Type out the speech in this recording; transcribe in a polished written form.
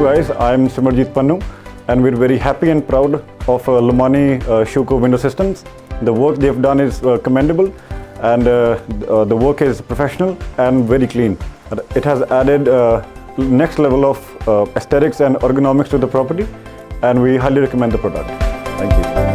Hello guys, I'm Simar Jeet Pannu, and we're very happy and proud of Lumani Shuko window systems. The work they've done is commendable, and the work is professional and very clean. It has added next level of aesthetics and ergonomics to the property, and we highly recommend the product. Thank you.